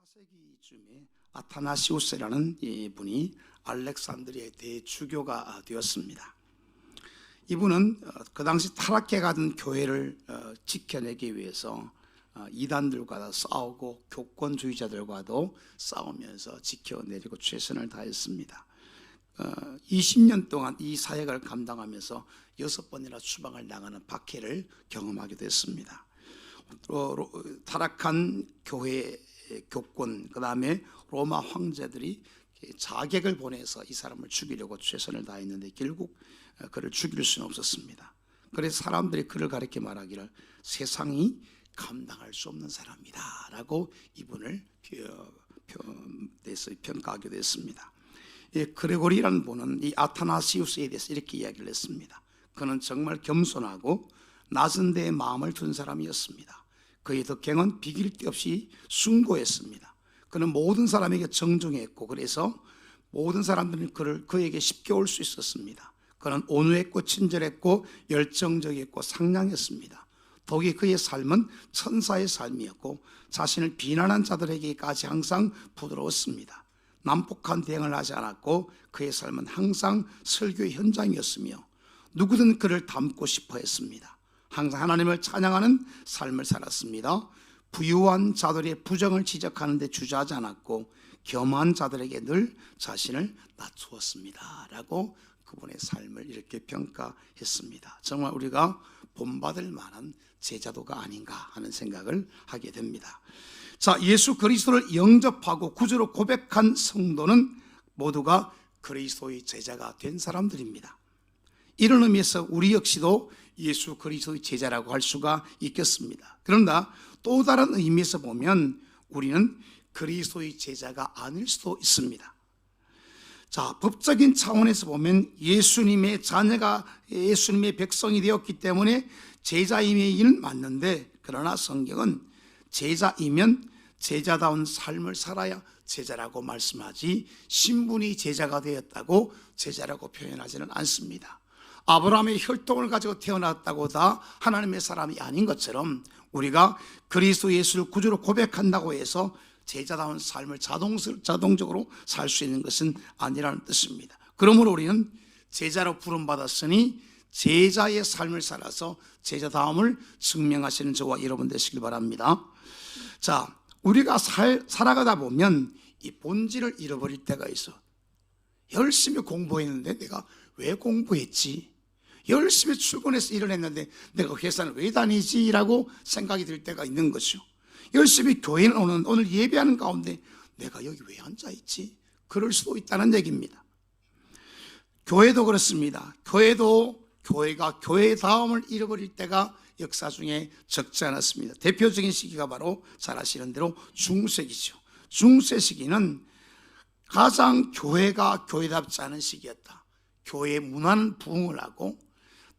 4세기쯤에 아타나시우스라는 분이 알렉산드리아의 대주교가 되었습니다. 이분은 그 당시 타락해가던 교회를 지켜내기 위해서 이단들과도 싸우고 교권주의자들과도 싸우면서 지켜내려고 최선을 다했습니다. 20년 동안 이 사역을 감당하면서 6번이나 추방을 나가는 박해를 경험하게 됐습니다. 타락한 교회의 교권, 그 다음에 로마 황제들이 자객을 보내서 이 사람을 죽이려고 최선을 다했는데 결국 그를 죽일 수는 없었습니다. 그래서 사람들이 그를 가리켜 말하기를 세상이 감당할 수 없는 사람이다 라고 이분을 평가하게 됐습니다. 그레고리라는 분은 이 아타나시우스에 대해서 이렇게 이야기를 했습니다. 그는 정말 겸손하고 낮은 데에 마음을 둔 사람이었습니다. 그의 덕행은 비길 데 없이 숭고했습니다. 그는 모든 사람에게 정중했고 그래서 모든 사람들은 그에게 쉽게 올 수 있었습니다. 그는 온유했고 친절했고 열정적이었고 상냥했습니다. 더욱이 그의 삶은 천사의 삶이었고 자신을 비난한 자들에게까지 항상 부드러웠습니다. 난폭한 대응을 하지 않았고 그의 삶은 항상 설교의 현장이었으며 누구든 그를 닮고 싶어 했습니다. 항상 하나님을 찬양하는 삶을 살았습니다. 부유한 자들의 부정을 지적하는 데 주저하지 않았고 겸한 자들에게 늘 자신을 낮추었습니다 라고 그분의 삶을 이렇게 평가했습니다. 정말 우리가 본받을 만한 제자도가 아닌가 하는 생각을 하게 됩니다. 자, 예수 그리스도를 영접하고 구주로 고백한 성도는 모두가 그리스도의 제자가 된 사람들입니다. 이런 의미에서 우리 역시도 예수 그리스도의 제자라고 할 수가 있겠습니다. 그러나 또 다른 의미에서 보면 우리는 그리스도의 제자가 아닐 수도 있습니다. 자, 법적인 차원에서 보면 예수님의 자녀가 예수님의 백성이 되었기 때문에 제자임의 일은 맞는데, 그러나 성경은 제자이면 제자다운 삶을 살아야 제자라고 말씀하지 신분이 제자가 되었다고 제자라고 표현하지는 않습니다. 아브라함의 혈통을 가지고 태어났다고 다 하나님의 사람이 아닌 것처럼 우리가 그리스도 예수를 구주로 고백한다고 해서 제자다운 삶을 자동적으로 살 수 있는 것은 아니라는 뜻입니다. 그러므로 우리는 제자로 부름받았으니 제자의 삶을 살아서 제자다움을 증명하시는 저와 여러분 되시길 바랍니다. 자, 우리가 살아가다 보면 이 본질을 잃어버릴 때가 있어. 열심히 공부했는데 내가 왜 공부했지? 열심히 출근해서 일을 했는데 내가 회사는 왜 다니지? 라고 생각이 들 때가 있는 거죠. 열심히 교회는 오늘 예배하는 가운데 내가 여기 왜 앉아있지? 그럴 수도 있다는 얘기입니다. 교회도 그렇습니다. 교회가 교회의 다음을 잃어버릴 때가 역사 중에 적지 않았습니다. 대표적인 시기가 바로 잘 아시는 대로 중세기죠. 중세 시기는 가장 교회가 교회답지 않은 시기였다. 교회의 문화는 부흥을 하고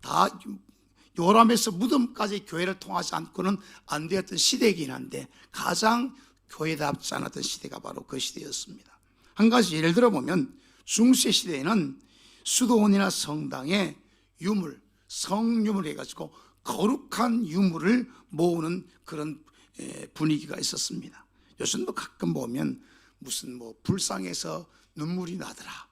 다 요람에서 무덤까지 교회를 통하지 않고는 안 되었던 시대이긴 한데 가장 교회답지 않았던 시대가 바로 그 시대였습니다. 한 가지 예를 들어보면 중세 시대에는 수도원이나 성당에 유물, 성유물 해가지고 거룩한 유물을 모으는 그런 분위기가 있었습니다. 요즘도 가끔 보면 무슨 불상에서 눈물이 나더라,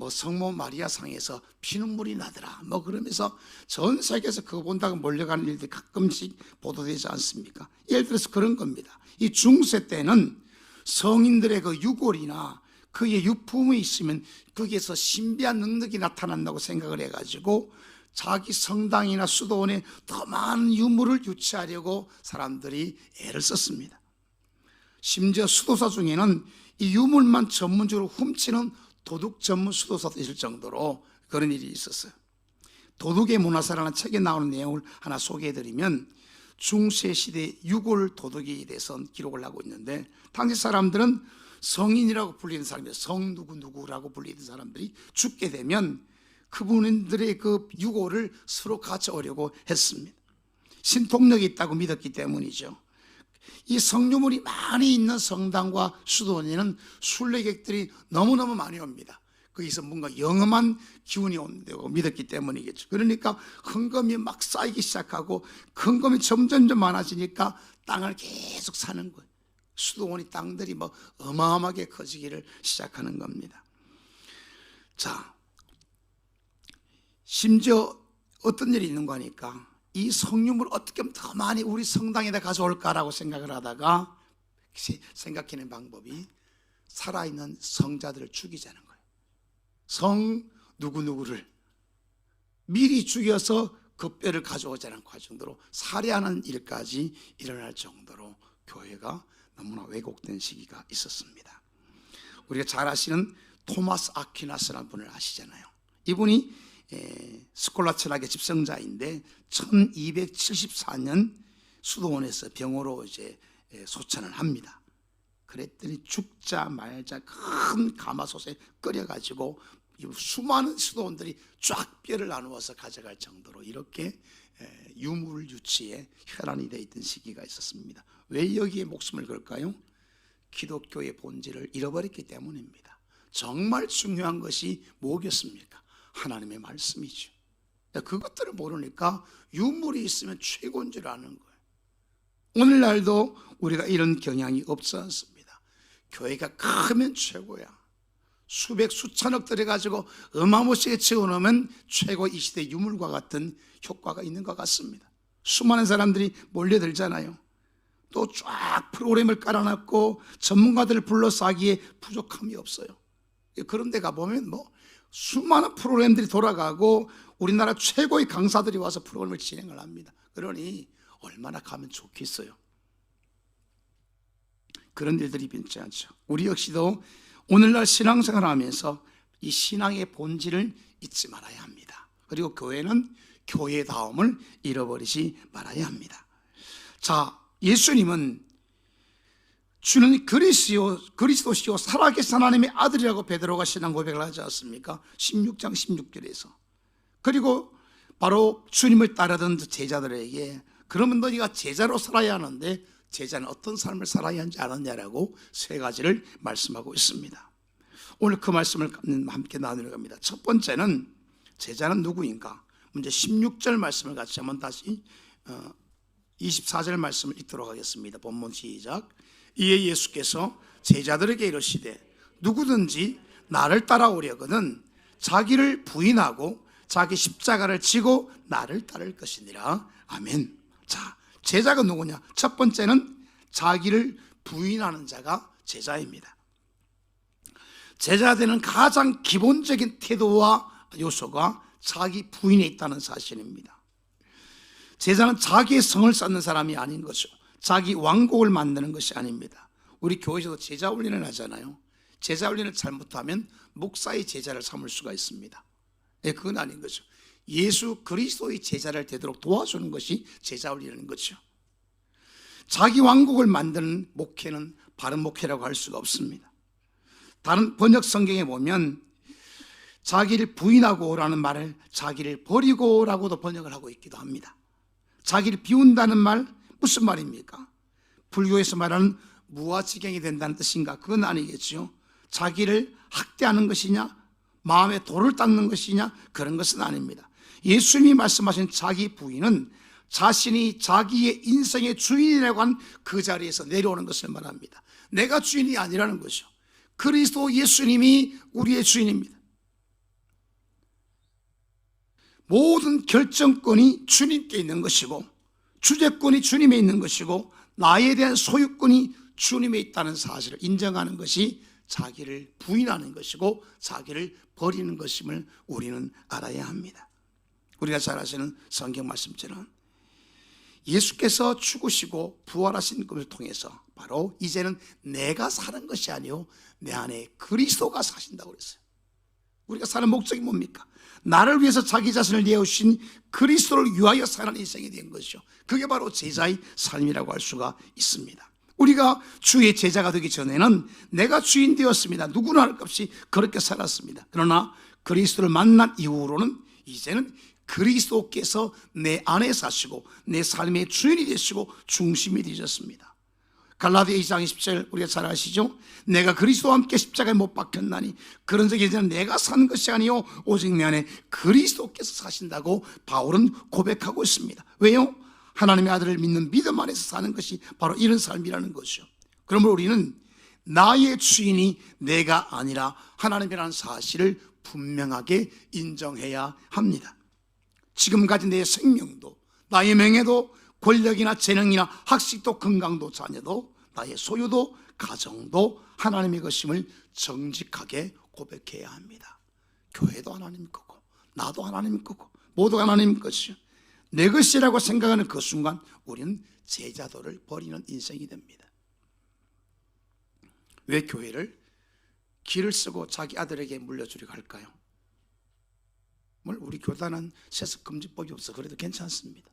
성모 마리아 상에서 피눈물이 나더라, 그러면서 전 세계에서 그거 본다고 몰려가는 일들이 가끔씩 보도되지 않습니까? 예를 들어서 그런 겁니다. 이 중세 때는 성인들의 그 유골이나 그의 유품이 있으면 거기에서 신비한 능력이 나타난다고 생각을 해가지고 자기 성당이나 수도원에 더 많은 유물을 유치하려고 사람들이 애를 썼습니다. 심지어 수도사 중에는 이 유물만 전문적으로 훔치는 도둑 전문 수도사도 있을 정도로 그런 일이 있었어요. 도둑의 문화사라는 책에 나오는 내용을 하나 소개해드리면 중세시대 유골 도둑에 대해서 기록을 하고 있는데, 당시 사람들은 성인이라고 불리는 사람이 성 누구누구라고 불리는 사람들이 죽게 되면 그분들의 그 유골을 서로 가져오려고 했습니다. 신통력이 있다고 믿었기 때문이죠. 이 성유물이 많이 있는 성당과 수도원에는 순례객들이 너무너무 많이 옵니다. 거기서 뭔가 영험한 기운이 온다고 믿었기 때문이겠죠. 그러니까 헌금이 막 쌓이기 시작하고 헌금이 점점 많아지니까 땅을 계속 사는 거예요. 수도원이 땅들이 뭐 어마어마하게 커지기를 시작하는 겁니다. 자, 심지어 어떤 일이 있는 거니까 이 성유물을 어떻게 하면 더 많이 우리 성당에다 가져올까라고 생각을 하다가 생각해낸 방법이 살아있는 성자들을 죽이자는 거예요. 성 누구누구를 미리 죽여서 그 뼈를 가져오자는 과정으로 살해하는 일까지 일어날 정도로 교회가 너무나 왜곡된 시기가 있었습니다. 우리가 잘 아시는 토마스 아퀴나스라는 분을 아시잖아요. 이분이 스콜라 철학의 집성자인데 1274년 수도원에서 병으로 이제 소천을 합니다. 그랬더니 죽자 말자 큰 가마솥에 끓여가지고 수많은 수도원들이 쫙 뼈를 나누어서 가져갈 정도로 이렇게 유물유치에 혈안이 되어 있던 시기가 있었습니다. 왜 여기에 목숨을 걸까요? 기독교의 본질을 잃어버렸기 때문입니다. 정말 중요한 것이 뭐겠습니까? 하나님의 말씀이죠. 그것들을 모르니까 유물이 있으면 최고인 줄 아는 거예요. 오늘날도 우리가 이런 경향이 없지 않습니다. 교회가 크면 최고야. 수백 수천억 들여가지고 어마무시하게 채워놓으면 최고 이 시대 유물과 같은 효과가 있는 것 같습니다. 수많은 사람들이 몰려들잖아요. 또 쫙 프로그램을 깔아놨고 전문가들을 불러서 하기에 부족함이 없어요. 그런 데 가보면 뭐 수많은 프로그램들이 돌아가고 우리나라 최고의 강사들이 와서 프로그램을 진행을 합니다. 그러니 얼마나 가면 좋겠어요. 그런 일들이 빈지 않죠. 우리 역시도 오늘날 신앙생활을 하면서 이 신앙의 본질을 잊지 말아야 합니다. 그리고 교회는 교회다움을 잃어버리지 말아야 합니다. 자, 예수님은 주는 그리스도시요 살아계신 하나님의 아들이라고 베드로가 신앙 고백을 하지 않습니까? 16장 16절에서. 그리고 바로 주님을 따르던 제자들에게 그러면 너희가 제자로 살아야 하는데 제자는 어떤 삶을 살아야 하는지 아느냐라고 세 가지를 말씀하고 있습니다. 오늘 그 말씀을 함께 나누려 합니다. 첫 번째는 제자는 누구인가? 먼저 16절 말씀을 같이 한번 다시 24절 말씀을 읽도록 하겠습니다. 본문 시작. 이에 예수께서 제자들에게 이르시되 누구든지 나를 따라오려거든 자기를 부인하고 자기 십자가를 지고 나를 따를 것이니라. 아멘. 자, 제자가 누구냐? 첫 번째는 자기를 부인하는 자가 제자입니다. 제자 되는 가장 기본적인 태도와 요소가 자기 부인에 있다는 사실입니다. 제자는 자기의 성을 쌓는 사람이 아닌 거죠. 자기 왕국을 만드는 것이 아닙니다. 우리 교회에서도 제자 훈련을 하잖아요. 제자 훈련을 잘못하면 목사의 제자를 삼을 수가 있습니다. 그건 아닌 거죠. 예수 그리스도의 제자를 되도록 도와주는 것이 제자 훈련인 거죠. 자기 왕국을 만드는 목회는 바른 목회라고 할 수가 없습니다. 다른 번역 성경에 보면 자기를 부인하고 라는 말을 자기를 버리고 라고도 번역을 하고 있기도 합니다. 자기를 비운다는 말 무슨 말입니까? 불교에서 말하는 무아지경이 된다는 뜻인가? 그건 아니겠죠. 자기를 학대하는 것이냐, 마음에 돌을 닦는 것이냐, 그런 것은 아닙니다. 예수님이 말씀하신 자기 부인은 자신이 자기의 인생의 주인이라고 한 그 자리에서 내려오는 것을 말합니다. 내가 주인이 아니라는 거죠. 그리스도 예수님이 우리의 주인입니다. 모든 결정권이 주님께 있는 것이고 주재권이 주님에 있는 것이고 나에 대한 소유권이 주님에 있다는 사실을 인정하는 것이 자기를 부인하는 것이고 자기를 버리는 것임을 우리는 알아야 합니다. 우리가 잘 아시는 성경 말씀처럼 예수께서 죽으시고 부활하신 것을 통해서 바로 이제는 내가 사는 것이 아니요 내 안에 그리스도가 사신다고 그랬어요. 우리가 사는 목적이 뭡니까? 나를 위해서 자기 자신을 내어주신 그리스도를 위하여 사는 인생이 된 것이죠. 그게 바로 제자의 삶이라고 할 수가 있습니다. 우리가 주의 제자가 되기 전에는 내가 주인 되었습니다. 누구나 할 것 없이 그렇게 살았습니다. 그러나 그리스도를 만난 이후로는 이제는 그리스도께서 내 안에 사시고 내 삶의 주인이 되시고 중심이 되셨습니다. 갈라디아 2장 20절 우리가 잘 아시죠? 내가 그리스도와 함께 십자가에 못 박혔나니 그런 적이 이제는 내가 산 것이 아니요 오직 내 안에 그리스도께서 사신다고 바울은 고백하고 있습니다. 왜요? 하나님의 아들을 믿는 믿음 안에서 사는 것이 바로 이런 삶이라는 것이죠. 그러므로 우리는 나의 주인이 내가 아니라 하나님이라는 사실을 분명하게 인정해야 합니다. 지금 가진 내 생명도, 나의 명예도, 권력이나 재능이나 학식도, 건강도, 자녀도, 나의 소유도, 가정도 하나님의 것임을 정직하게 고백해야 합니다. 교회도 하나님 거고, 나도 하나님 거고, 모두 하나님 것이요, 내 것이라고 생각하는 그 순간 우리는 제자도를 버리는 인생이 됩니다. 왜 교회를 길을 쓰고 자기 아들에게 물려주려고 할까요? 우리 교단은 세습금지법이 없어 그래도 괜찮습니다.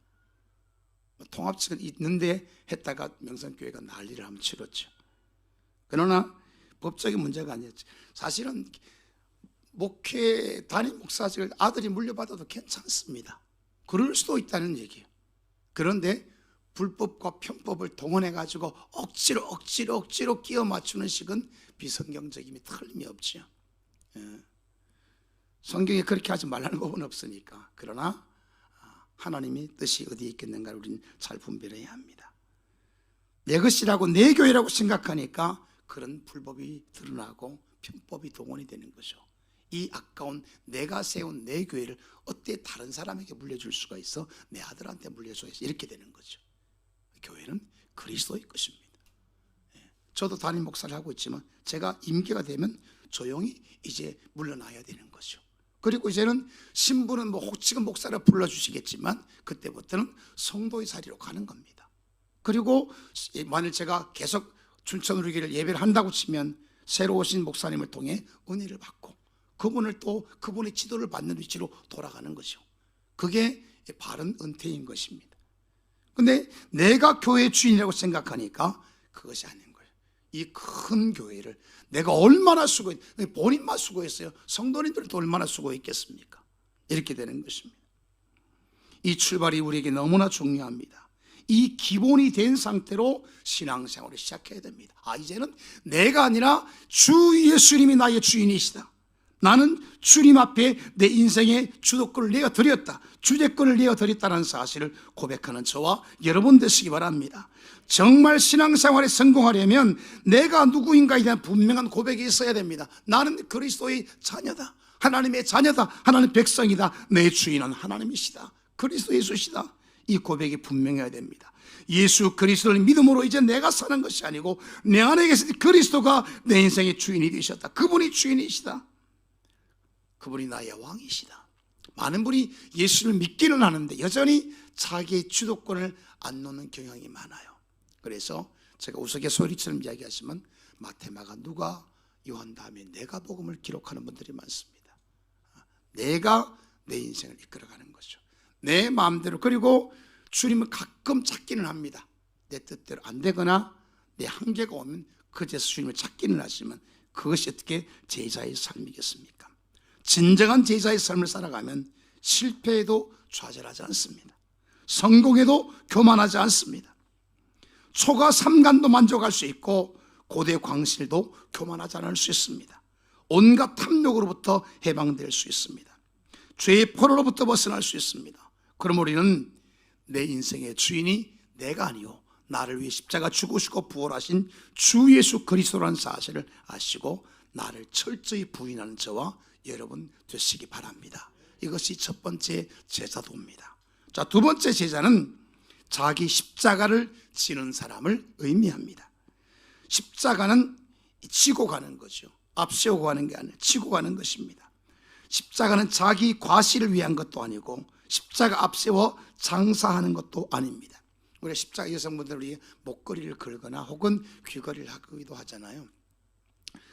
통합식은 있는데 했다가 명성교회가 난리를 한번 치렀죠. 그러나 법적인 문제가 아니었죠. 사실은 목회 담임 목사직을 아들이 물려받아도 괜찮습니다. 그럴 수도 있다는 얘기예요. 그런데 불법과 편법을 동원해 가지고 억지로 끼워 맞추는 식은 비성경적임이 틀림없지요. 성경에 그렇게 하지 말라는 법은 없으니까. 그러나 하나님의 뜻이 어디에 있겠는가를 우리는 잘 분별해야 합니다. 내 것이라고, 내 교회라고 생각하니까 그런 불법이 드러나고 편법이 동원이 되는 거죠. 이 아까운 내가 세운 내 교회를 어떻게 다른 사람에게 물려줄 수가 있어? 내 아들한테 물려줄 수가 있어? 이렇게 되는 거죠. 교회는 그리스도의 것입니다. 저도 담임 목사를 하고 있지만 제가 임기가 되면 조용히 이제 물러나야 되는 거죠. 그리고 이제는 신부는 지금 목사를 불러주시겠지만 그때부터는 성도의 자리로 가는 겁니다. 그리고 만일 제가 계속 춘천우리교회를 예배를 한다고 치면 새로 오신 목사님을 통해 은혜를 받고 그분의 지도를 받는 위치로 돌아가는 거죠. 그게 바른 은퇴인 것입니다. 근데 내가 교회 주인이라고 생각하니까 그것이 아닌 거예요. 이 큰 교회를 내가 얼마나 수고했어요. 본인만 수고했어요. 성도님들도 얼마나 수고했겠습니까? 이렇게 되는 것입니다. 이 출발이 우리에게 너무나 중요합니다. 이 기본이 된 상태로 신앙생활을 시작해야 됩니다. 이제는 내가 아니라 주 예수님이 나의 주인이시다. 나는 주님 앞에 내 인생의 주도권을 내어드렸다, 주재권을 내어드렸다는 사실을 고백하는 저와 여러분 되시기 바랍니다. 정말 신앙생활에 성공하려면 내가 누구인가에 대한 분명한 고백이 있어야 됩니다. 나는 그리스도의 자녀다, 하나님의 자녀다, 하나님의 백성이다, 내 주인은 하나님이시다, 그리스도 예수시다. 이 고백이 분명해야 됩니다. 예수 그리스도를 믿음으로 이제 내가 사는 것이 아니고 내 안에 계신 그리스도가 내 인생의 주인이 되셨다. 그분이 주인이시다. 그분이 나의 왕이시다. 많은 분이 예수를 믿기는 하는데 여전히 자기의 주도권을 안 놓는 경향이 많아요. 그래서 제가 우스갯소리처럼 이야기하지만 마태, 마가, 누가, 요한 다음에 내가 복음을 기록하는 분들이 많습니다. 내가 내 인생을 이끌어가는 거죠. 내 마음대로. 그리고 주님은 가끔 찾기는 합니다. 내 뜻대로 안 되거나 내 한계가 오면 그제서 주님을 찾기는 하지만 그것이 어떻게 제자의 삶이겠습니까? 진정한 제자의 삶을 살아가면 실패해도 좌절하지 않습니다. 성공해도 교만하지 않습니다. 초가 삼간도 만족할 수 있고 고대 광실도 교만하지 않을 수 있습니다. 온갖 탐욕으로부터 해방될 수 있습니다. 죄의 포로로부터 벗어날 수 있습니다. 그럼 우리는 내 인생의 주인이 내가 아니요 나를 위해 십자가 죽으시고 부활하신 주 예수 그리스도라는 사실을 아시고 나를 철저히 부인하는 저와 여러분 되시기 바랍니다. 이것이 첫 번째 제자도입니다. 자, 두 번째 제자는 자기 십자가를 지는 사람을 의미합니다. 십자가는 지고 가는 거죠. 앞세우고 가는 게 아니라 지고 가는 것입니다. 십자가는 자기 과시를 위한 것도 아니고 십자가 앞세워 장사하는 것도 아닙니다. 우리 십자가 여성분들이 목걸이를 걸거나 혹은 귀걸이를 하기도 하잖아요.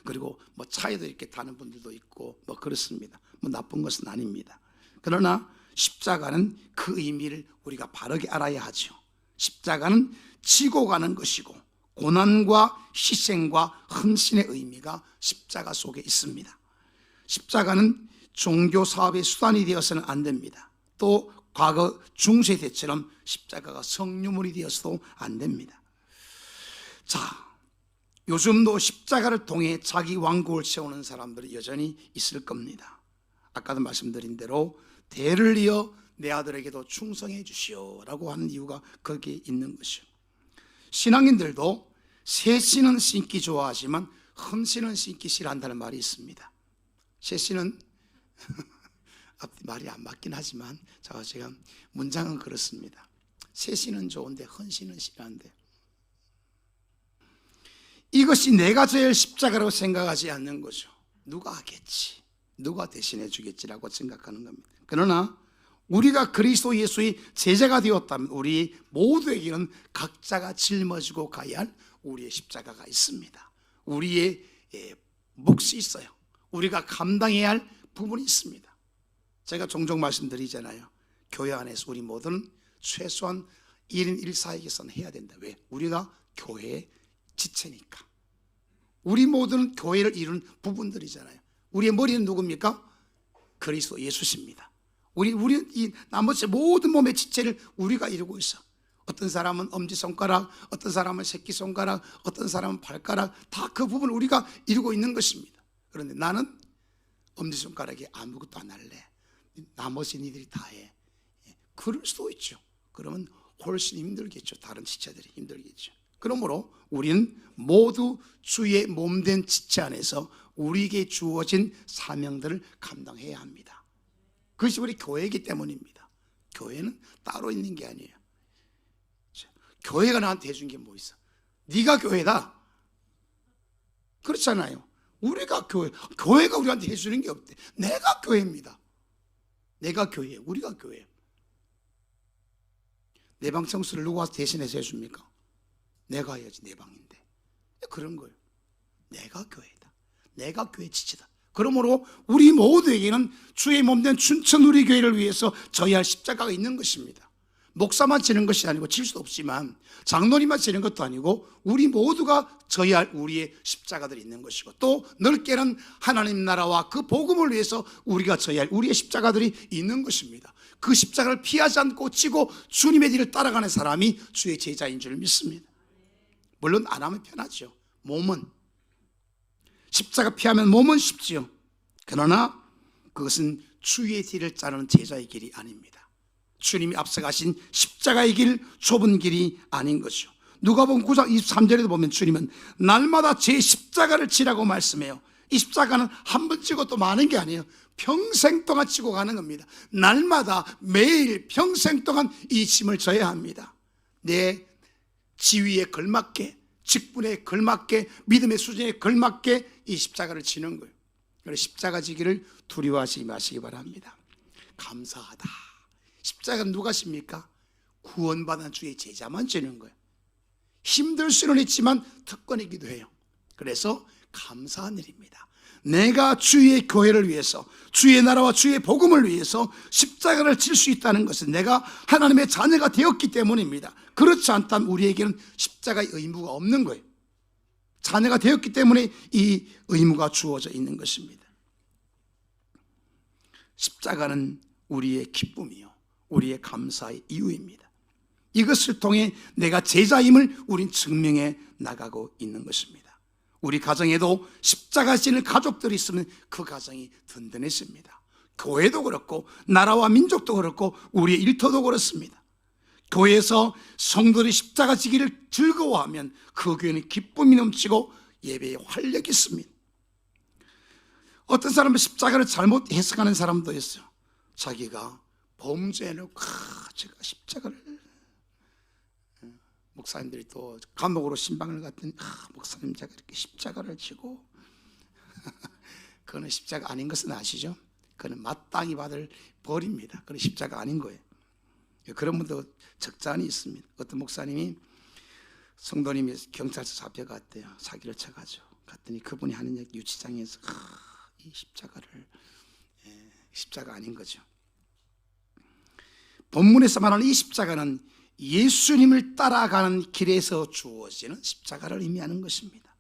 그리고 차에도 이렇게 타는 분들도 있고 그렇습니다. 나쁜 것은 아닙니다. 그러나 십자가는 그 의미를 우리가 바르게 알아야 하죠. 십자가는 지고 가는 것이고 고난과 희생과 헌신의 의미가 십자가 속에 있습니다. 십자가는 종교 사업의 수단이 되어서는 안 됩니다. 또 과거 중세대처럼 십자가가 성유물이 되어서도 안 됩니다. 자, 요즘도 십자가를 통해 자기 왕국을 세우는 사람들이 여전히 있을 겁니다. 아까도 말씀드린 대로 대를 이어 내 아들에게도 충성해 주시오 라고 하는 이유가 거기에 있는 것이요. 신앙인들도 새 신은 신기 좋아하지만 흠 신은 신기 싫어한다는 말이 있습니다. 새 신은 앞뒤 말이 안 맞긴 하지만 제가 문장은 그렇습니다. 새 신은 좋은데 흠 신은 싫어한대. 이것이 내가 져야 할 십자가라고 생각하지 않는 거죠. 누가 하겠지, 누가 대신해 주겠지라고 생각하는 겁니다. 그러나 우리가 그리스도 예수의 제자가 되었다면 우리 모두에게는 각자가 짊어지고 가야 할 우리의 십자가가 있습니다. 우리의 몫이 있어요. 우리가 감당해야 할 부분이 있습니다. 제가 종종 말씀드리잖아요. 교회 안에서 우리 모두는 최소한 1인 1사에게서는 해야 된다. 왜? 우리가 교회의 지체니까. 우리 모두는 교회를 이루는 부분들이잖아요. 우리의 머리는 누굽니까? 그리스도 예수십니다. 우리는 이 나머지 모든 몸의 지체를 우리가 이루고 있어. 어떤 사람은 엄지손가락, 어떤 사람은 새끼손가락, 어떤 사람은 발가락, 다 그 부분을 우리가 이루고 있는 것입니다. 그런데 나는 엄지손가락에 아무것도 안 할래. 나머지 니들이 다 해. 그럴 수도 있죠. 그러면 훨씬 힘들겠죠. 다른 지체들이 힘들겠죠. 그러므로 우리는 모두 주의 몸된 지체 안에서 우리에게 주어진 사명들을 감당해야 합니다. 그것이 우리 교회이기 때문입니다. 교회는 따로 있는 게 아니에요. 교회가 나한테 해준 게 뭐 있어? 네가 교회다. 그렇잖아요. 우리가 교회가 우리한테 해주는 게 없대. 내가 교회입니다. 내가 교회예요. 우리가 교회예요. 내 방 청소를 누가 대신해서 해줍니까? 내가 해야지. 내 방인데. 그런 거예요. 내가 교회다. 내가 교회 지체다. 그러므로 우리 모두에게는 주의 몸된 춘천우리교회를 위해서 져야 할 십자가가 있는 것입니다. 목사만 지는 것이 아니고 질 수도 없지만 장로님만 지는 것도 아니고 우리 모두가 져야 할 우리의 십자가들이 있는 것이고, 또 넓게는 하나님 나라와 그 복음을 위해서 우리가 져야 할 우리의 십자가들이 있는 것입니다. 그 십자가를 피하지 않고 지고 주님의 뒤를 따라가는 사람이 주의 제자인 줄 믿습니다. 물론 안 하면 편하죠. 몸은 십자가 피하면 몸은 쉽지요. 그러나 그것은 주의 뒤를 따르는 제자의 길이 아닙니다. 주님이 앞서가신 십자가의 길, 좁은 길이 아닌 거죠. 누가복음 9장 23절에도 보면 주님은 날마다 제 십자가를 지라고 말씀해요. 이 십자가는 한 번 지고 또 많은 게 아니에요. 평생 동안 지고 가는 겁니다. 날마다 매일 평생 동안 이 짐을 져야 합니다. 내 지위에 걸맞게, 직분에 걸맞게, 믿음의 수준에 걸맞게 이 십자가를 지는 거예요. 그래서 십자가 지기를 두려워하지 마시기 바랍니다. 감사하다. 십자가는 누가 십니까? 구원받은 주의 제자만 지는 거예요. 힘들 수는 있지만 특권이기도 해요. 그래서 감사한 일입니다. 내가 주의 교회를 위해서, 주의 나라와 주의 복음을 위해서 십자가를 질 수 있다는 것은 내가 하나님의 자녀가 되었기 때문입니다. 그렇지 않다면 우리에게는 십자가의 의무가 없는 거예요. 자녀가 되었기 때문에 이 의무가 주어져 있는 것입니다. 십자가는 우리의 기쁨이요, 우리의 감사의 이유입니다. 이것을 통해 내가 제자임을 우린 증명해 나가고 있는 것입니다. 우리 가정에도 십자가 지는 가족들이 있으면 그 가정이 든든해집니다. 교회도 그렇고 나라와 민족도 그렇고 우리의 일터도 그렇습니다. 교회에서 성도들이 십자가 지기를 즐거워하면 그 교회는 기쁨이 넘치고 예배에 활력이 있습니다. 어떤 사람은 십자가를 잘못 해석하는 사람도 있어요. 자기가 범죄해놓고 제가 십자가를, 목사님들이 또 감옥으로 신방을 갔더니 목사님 제가 이렇게 십자가를 지고 그거는 십자가 아닌 것은 아시죠? 그거는 마땅히 받을 벌입니다. 그건 십자가 아닌 거예요. 그런 분도 적잖이 있습니다. 어떤 목사님이 성도님이 경찰서 잡혀갔대요. 사기를 쳐가지고 갔더니 그분이 하는 얘기, 유치장에서 이 십자가 아닌 거죠. 본문에서 말하는 이 십자가는 예수님을 따라가는 길에서 주어지는 십자가를 의미하는 것입니다.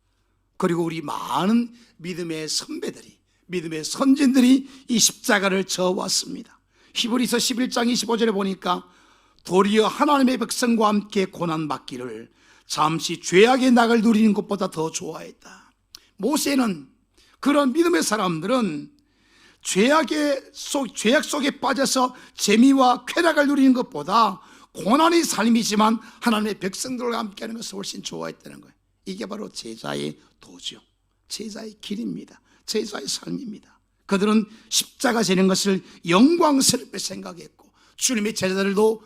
그리고 우리 많은 믿음의 선배들이, 믿음의 선진들이 이 십자가를 져왔습니다. 히브리서 11장 25절에 보니까 도리어 하나님의 백성과 함께 고난받기를 잠시 죄악의 낙을 누리는 것보다 더 좋아했다. 모세는, 그런 믿음의 사람들은 죄악 속에 빠져서 재미와 쾌락을 누리는 것보다 고난의 삶이지만 하나님의 백성들과 함께하는 것을 훨씬 좋아했다는 거예요. 이게 바로 제자의 도죠. 제자의 길입니다. 제자의 삶입니다. 그들은 십자가 지는 것을 영광스럽게 생각했고, 주님의 제자들도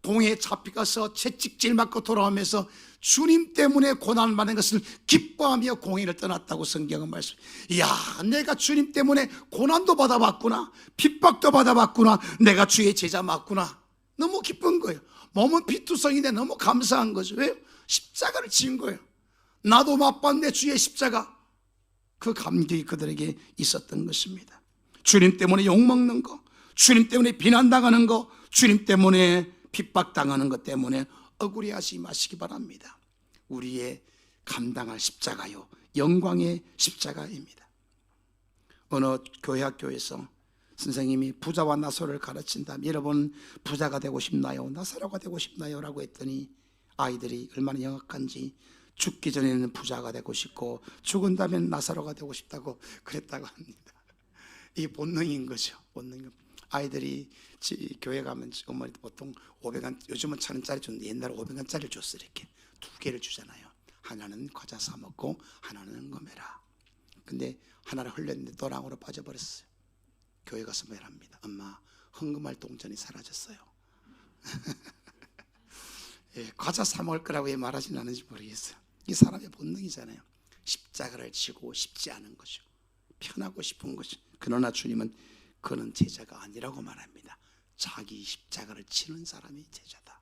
동해에 잡혀가서 채찍질 맞고 돌아오면서 주님 때문에 고난받는 것을 기뻐하며 공회를 떠났다고 성경은 말씀. 이야, 내가 주님 때문에 고난도 받아봤구나, 핍박도 받아봤구나, 내가 주의 제자 맞구나. 너무 기쁜 거예요. 몸은 피투성인데 너무 감사한 거죠. 왜요? 십자가를 지은 거예요. 나도 맛봤는데 주의 십자가. 그 감격이 그들에게 있었던 것입니다. 주님 때문에 욕먹는 거, 주님 때문에 비난당하는 거, 주님 때문에 핍박당하는 것 때문에 억울해하지 마시기 바랍니다. 우리의 감당할 십자가요, 영광의 십자가입니다. 어느 교회 학교에서 선생님이 부자와 나사로를 가르친다면, 여러분 부자가 되고 싶나요? 나사로가 되고 싶나요? 라고 했더니 아이들이 얼마나 영악한지 죽기 전에는 부자가 되고 싶고 죽은 다음엔 나사로가 되고 싶다고 그랬다고 합니다. 이게 본능인 거죠. 본능. 아이들이 교회 가면 어머니도 보통 500원, 요즘은 1,000원짜리 줬는데 옛날에 500원짜리를 줬어. 이렇게 두 개를 주잖아요. 하나는 과자 사 먹고 하나는 거매라. 근데 하나를 흘렸는데 노랑으로 빠져버렸어요. 교회 가서 말합니다. 엄마, 헌금할 동전이 사라졌어요. 예, 과자 사 먹을 거라고 왜 말하진 않은지 모르겠어요. 이 사람의 본능이잖아요. 십자가를 지고 싶지 않은 거죠. 편하고 싶은 거죠. 그러나 주님은 그는 제자가 아니라고 말합니다. 자기 십자가를 치는 사람이 제자다.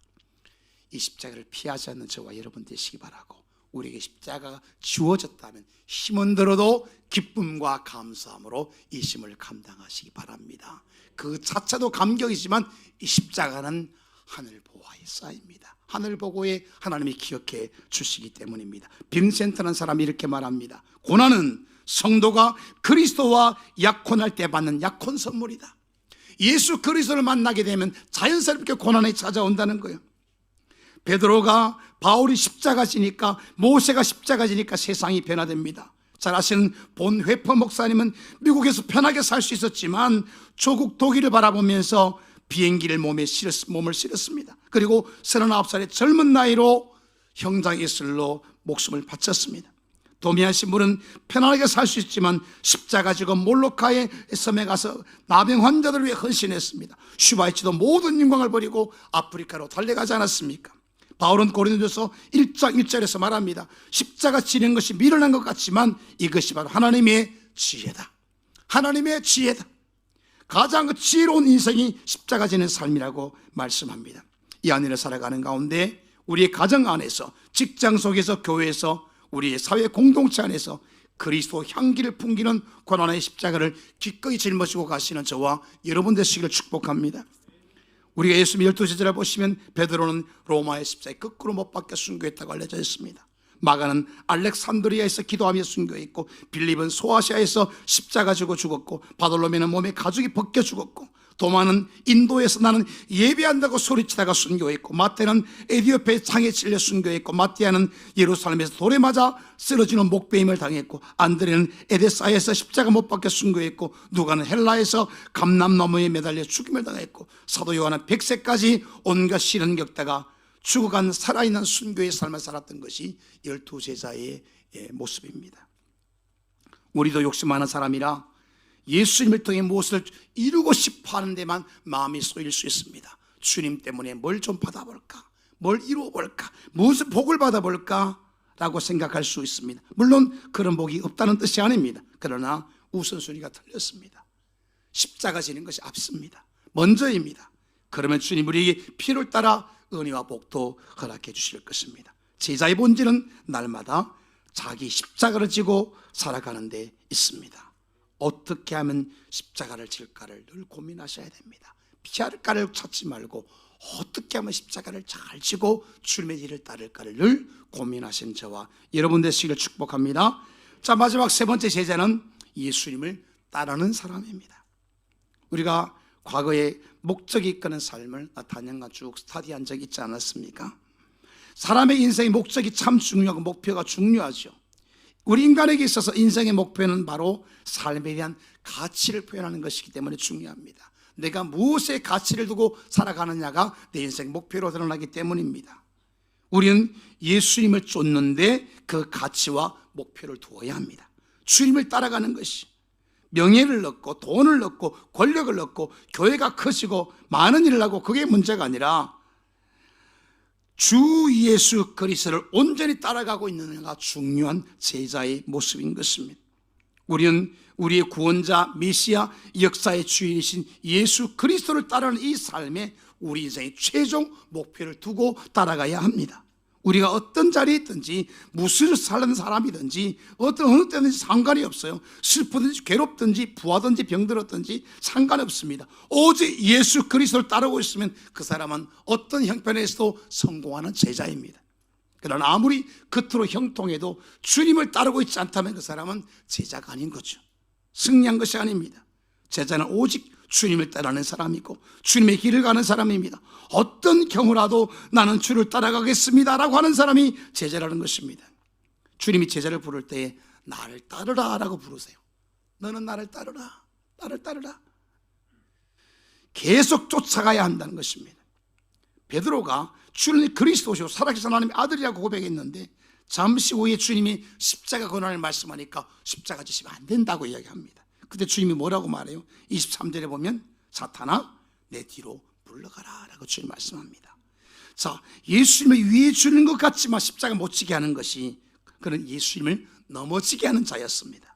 이 십자가를 피하지 않는 저와 여러분 되시기 바라고, 우리에게 십자가가 주어졌다면 힘은 들어도 기쁨과 감사함으로 이 심을 감당하시기 바랍니다. 그 자체도 감격이지만 이 십자가는 하늘 보호에 쌓입니다. 하늘 보고에 하나님이 기억해 주시기 때문입니다. 빈센트라는 사람이 이렇게 말합니다. 고난은 성도가 그리스도와 약혼할 때 받는 약혼 선물이다. 예수 그리스도를 만나게 되면 자연스럽게 고난이 찾아온다는 거예요. 베드로가 바울이 십자가 지니까, 모세가 십자가 지니까 세상이 변화됩니다. 잘 아시는 본 회퍼 목사님은 미국에서 편하게 살 수 있었지만 조국 독일을 바라보면서 비행기를 몸을 실었습니다. 그리고 39살의 젊은 나이로 형장예술로 목숨을 바쳤습니다. 도미안 신부는 편안하게 살 수 있지만 십자가 지고 몰로카의 섬에 가서 나병 환자들을 위해 헌신했습니다. 슈바이치도 모든 영광을 버리고 아프리카로 달려가지 않았습니까? 바울은 고린도서 1장 1절에서 말합니다. 십자가 지는 것이 미련한 것 같지만 이것이 바로 하나님의 지혜다. 하나님의 지혜다. 가장 지혜로운 인생이 십자가 지는 삶이라고 말씀합니다. 이 안에를 살아가는 가운데 우리의 가정 안에서, 직장 속에서, 교회에서, 우리의 사회 공동체 안에서 그리스도 향기를 풍기는 고난의 십자가를 기꺼이 짊어지고 가시는 저와 여러분 되시기를 축복합니다. 우리가 예수님 12제자를 보시면 베드로는 로마의 십자가에 거꾸로 못 박혀 순교했다고 알려져 있습니다. 마가는 알렉산드리아에서 기도하며 순교했고, 빌립은 소아시아에서 십자가 지고 죽었고, 바돌로메는 몸에 가죽이 벗겨 죽었고, 도마는 인도에서 나는 예배한다고 소리치다가 순교했고, 마태는 에디오피아의 창에 찔려 순교했고, 마띠아는 예루살렘에서 돌에 맞아 쓰러지는 목베임을 당했고, 안드레는 에데사에서 십자가 못 박혀 순교했고, 누가는 헬라에서 감람나무에 매달려 죽임을 당했고, 사도 요한은 100세까지 온갖 시련을 겪다가 죽어간 살아있는 순교의 삶을 살았던 것이 12제자의 모습입니다. 우리도 욕심 많은 사람이라 예수님을 통해 무엇을 이루고 싶어 하는 데만 마음이 쏘일 수 있습니다. 주님 때문에 뭘 좀 받아볼까, 뭘 이루어볼까, 무슨 복을 받아볼까 라고 생각할 수 있습니다. 물론 그런 복이 없다는 뜻이 아닙니다. 그러나 우선순위가 틀렸습니다. 십자가 지는 것이 앞섭니다. 먼저입니다. 그러면 주님 우리에게 필요를 따라 은혜와 복도 허락해 주실 것입니다. 제자의 본질은 날마다 자기 십자가를 지고 살아가는 데 있습니다. 어떻게 하면 십자가를 질까를 늘 고민하셔야 됩니다. 피할까를 찾지 말고 어떻게 하면 십자가를 잘 지고 주님의 일을 따를까를 늘 고민하신 저와 여러분 되시기를 축복합니다. 자, 마지막 세 번째 제자는 예수님을 따르는 사람입니다. 우리가 과거에 목적이 이끄는 삶을 단연간 쭉 스터디한 적이 있지 않았습니까? 사람의 인생의 목적이 참 중요하고 목표가 중요하죠. 우리 인간에게 있어서 인생의 목표는 바로 삶에 대한 가치를 표현하는 것이기 때문에 중요합니다. 내가 무엇에 가치를 두고 살아가느냐가 내 인생 목표로 드러나기 때문입니다. 우리는 예수님을 쫓는데 그 가치와 목표를 두어야 합니다. 주님을 따라가는 것이 명예를 얻고 돈을 얻고 권력을 얻고 교회가 커지고 많은 일을 하고 그게 문제가 아니라 주 예수 그리스도를 온전히 따라가고 있는 것가 중요한 제자의 모습인 것입니다. 우리는 우리의 구원자 메시아 역사의 주인이신 예수 그리스도를 따르는 이 삶에 우리 인생의 최종 목표를 두고 따라가야 합니다. 우리가 어떤 자리에 있든지 무엇을 사는 사람이든지 어느 때든지 상관이 없어요. 슬프든지 괴롭든지 부하든지 병들었든지 상관없습니다. 오직 예수 그리스도를 따르고 있으면 그 사람은 어떤 형편에서도 성공하는 제자입니다. 그러나 아무리 겉으로 형통해도 주님을 따르고 있지 않다면 그 사람은 제자가 아닌 거죠. 승리한 것이 아닙니다. 제자는 오직 주님을 따르는 사람이고 주님의 길을 가는 사람입니다. 어떤 경우라도 나는 주를 따라가겠습니다 라고 하는 사람이 제자라는 것입니다. 주님이 제자를 부를 때에 나를 따르라 라고 부르세요. 너는 나를 따르라, 나를 따르라. 계속 쫓아가야 한다는 것입니다. 베드로가 주님 그리스도시오 살아계신 하나님의 아들이라고 고백했는데 잠시 후에 주님이 십자가 고난을 말씀하니까 십자가 지시면 안 된다고 이야기합니다. 그때 주님이 뭐라고 말해요? 23절에 보면 사탄아 내 뒤로 물러가라 라고 주님 말씀합니다. 자, 예수님을 위해 주는 것 같지만 십자가 못 지게 하는 것이 그는 예수님을 넘어지게 하는 자였습니다.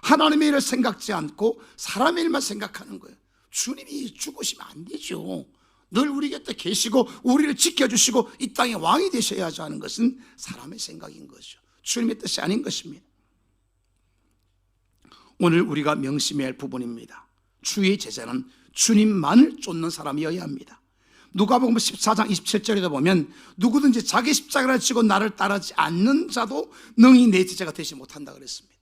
하나님의 일을 생각지 않고 사람의 일만 생각하는 거예요. 주님이 죽으시면 안 되죠. 늘 우리 곁에 계시고 우리를 지켜주시고 이 땅의 왕이 되셔야지 하는 것은 사람의 생각인 것이죠. 주님의 뜻이 아닌 것입니다. 오늘 우리가 명심해야 할 부분입니다. 주의 제자는 주님만을 쫓는 사람이어야 합니다. 누가복음 14장 27절에도 보면 누구든지 자기 십자가를 지고 나를 따르지 않는 자도 능히 내 제자가 되지 못한다 그랬습니다.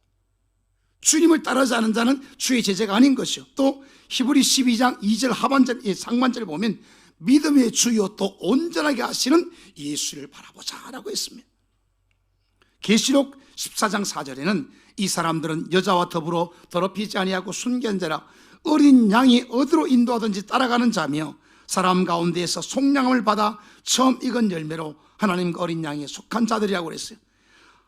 주님을 따르지 않는 자는 주의 제자가 아닌 것이요. 또 히브리 12장 2절 하반절 상반절에 보면 믿음의 주요 또 온전하게 하시는 예수를 바라보자 라고 했습니다. 계시록 14장 4절에는 이 사람들은 여자와 더불어 더럽히지 아니하고 순결한 자라 어린 양이 어디로 인도하든지 따라가는 자며 사람 가운데에서 속량함을 받아 처음 익은 열매로 하나님과 어린 양에 속한 자들이라고 그랬어요.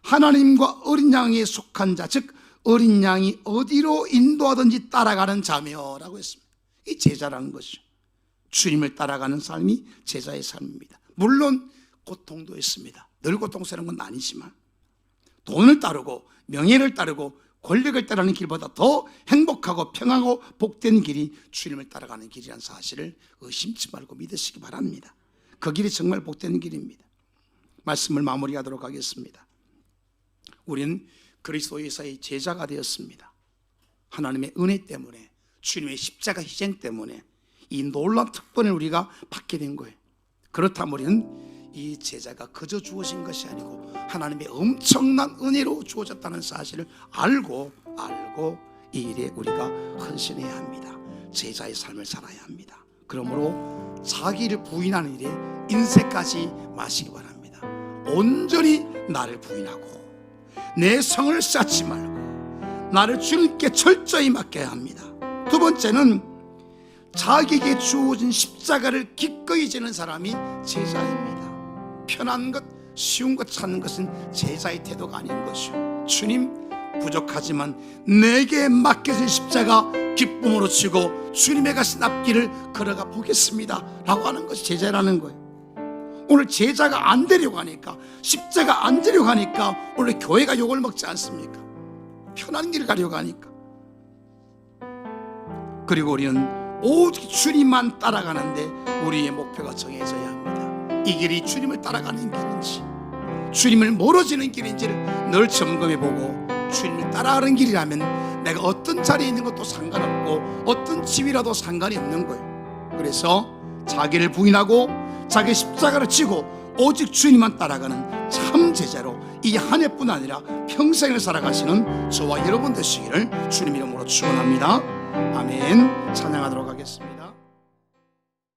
하나님과 어린 양에 속한 자, 즉 어린 양이 어디로 인도하든지 따라가는 자며 라고 했습니다. 이 제자라는 것이죠. 주님을 따라가는 삶이 제자의 삶입니다. 물론 고통도 있습니다. 늘 고통스러운 건 아니지만 돈을 따르고 명예를 따르고 권력을 따르는 길보다 더 행복하고 평안하고 복된 길이 주님을 따라가는 길이라는 사실을 의심치 말고 믿으시기 바랍니다. 그 길이 정말 복된 길입니다. 말씀을 마무리하도록 하겠습니다. 우리는 그리스도 예수의 제자가 되었습니다. 하나님의 은혜 때문에 주님의 십자가 희생 때문에 이 놀라운 특권을 우리가 받게 된 거예요. 그렇다면 우리는 이 제자가 그저 주어진 것이 아니고 하나님의 엄청난 은혜로 주어졌다는 사실을 알고 이 일에 우리가 헌신해야 합니다. 제자의 삶을 살아야 합니다. 그러므로 자기를 부인하는 일에 인색까지 마시기 바랍니다. 온전히 나를 부인하고 내 성을 쌓지 말고 나를 주님께 철저히 맡겨야 합니다. 두 번째는 자기에게 주어진 십자가를 기꺼이 지는 사람이 제자입니다. 편한 것, 쉬운 것 찾는 것은 제자의 태도가 아닌 것이요. 주님 부족하지만 내게 맡겨진 십자가 기쁨으로 지고 주님의 가신 앞길을 걸어가 보겠습니다 라고 하는 것이 제자라는 거예요. 오늘 제자가 안 되려고 하니까, 십자가 안 되려고 하니까 오늘 교회가 욕을 먹지 않습니까? 편한 길을 가려고 하니까. 그리고 우리는 오직 주님만 따라가는데 우리의 목표가 정해져야 합니다. 이 길이 주님을 따라가는 길인지 주님을 멀어지는 길인지를 늘 점검해보고 주님을 따라가는 길이라면 내가 어떤 자리에 있는 것도 상관없고 어떤 집이라도 상관이 없는 거예요. 그래서 자기를 부인하고 자기 십자가를 지고 오직 주님만 따라가는 참 제자로 이 한 해뿐 아니라 평생을 살아가시는 저와 여러분 되시기를 주님 이름으로 축원합니다. 아멘. 찬양하도록 하겠습니다.